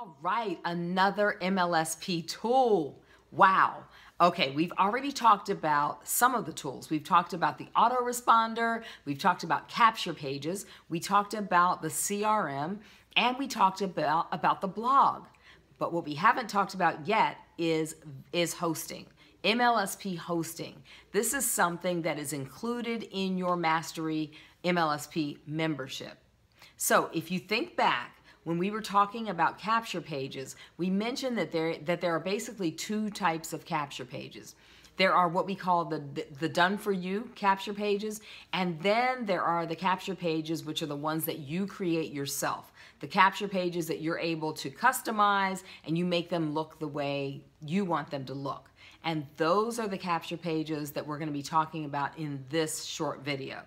All right, another MLSP tool. Wow. Okay, we've already talked about some of the tools. We've talked about the autoresponder, we've talked about capture pages, we talked about the CRM, and we talked about the blog. But what we haven't talked about yet is hosting. MLSP hosting. This is something that is included in your Mastery MLSP membership. So if you think back, when we were talking about capture pages, we mentioned that there are basically two types of capture pages. There are what we call the done for you capture pages, and then there are the capture pages which are the ones that you create yourself. The capture pages that you're able to customize and you make them look the way you want them to look. And those are the capture pages that we're going to be talking about in this short video.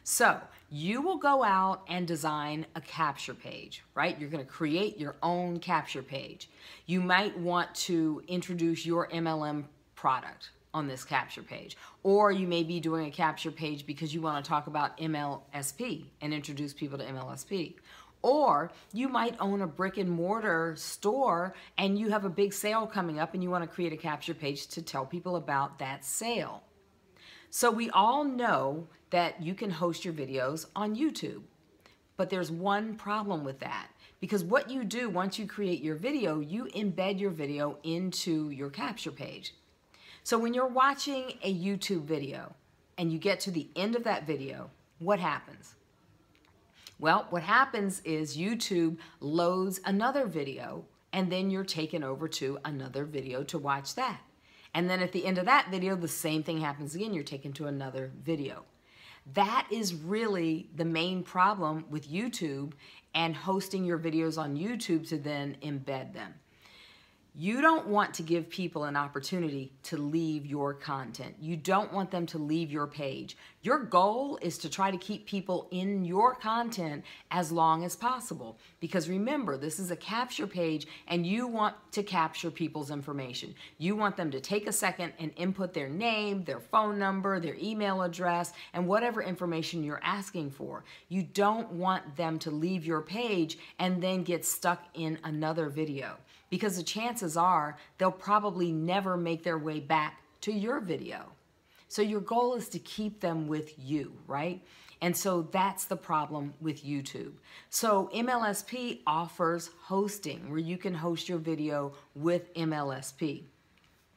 So you will go out and design a capture page, right? You're going to create your own capture page. You might want to introduce your MLM product on this capture page, or you may be doing a capture page because you want to talk about MLSP and introduce people to MLSP. Or you might own a brick and mortar store and you have a big sale coming up and you want to create a capture page to tell people about that sale. So we all know that you can host your videos on YouTube, but there's one problem with that, because what you do once you create your video, you embed your video into your capture page. So when you're watching a YouTube video and you get to the end of that video, what happens? Well, what happens is YouTube loads another video and then you're taken over to another video to watch that. And then at the end of that video, the same thing happens again. You're taken to another video. That is really the main problem with YouTube and hosting your videos on YouTube to then embed them. You don't want to give people an opportunity to leave your content. You don't want them to leave your page. Your goal is to try to keep people in your content as long as possible. Because remember, this is a capture page and you want to capture people's information. You want them to take a second and input their name, their phone number, their email address, and whatever information you're asking for. You don't want them to leave your page and then get stuck in another video, because the chances are they'll probably never make their way back to your video. So your goal is to keep them with you, right? And so that's the problem with YouTube. So MLSP offers hosting where you can host your video with MLSP.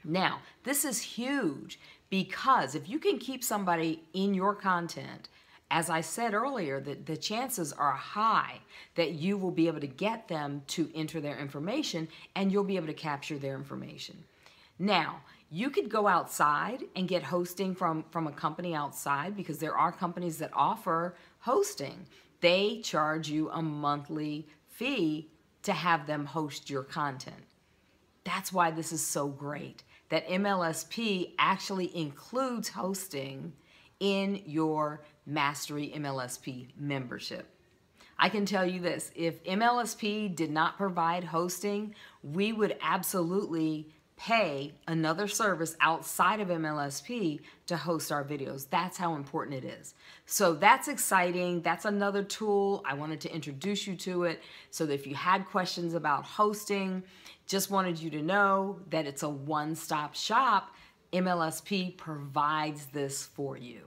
Now, this is huge because if you can keep somebody in your content, as I said earlier, the chances are high that you will be able to get them to enter their information and you'll be able to capture their information. Now, you could go outside and get hosting from a company outside, because there are companies that offer hosting. They charge you a monthly fee to have them host your content. That's why this is so great, that MLSP actually includes hosting in your Mastery MLSP membership. I can tell you this, if MLSP did not provide hosting, we would absolutely pay another service outside of MLSP to host our videos. That's how important it is. So that's exciting. That's another tool. I wanted to introduce you to it so that if you had questions about hosting, just wanted you to know that it's a one-stop shop. MLSP provides this for you.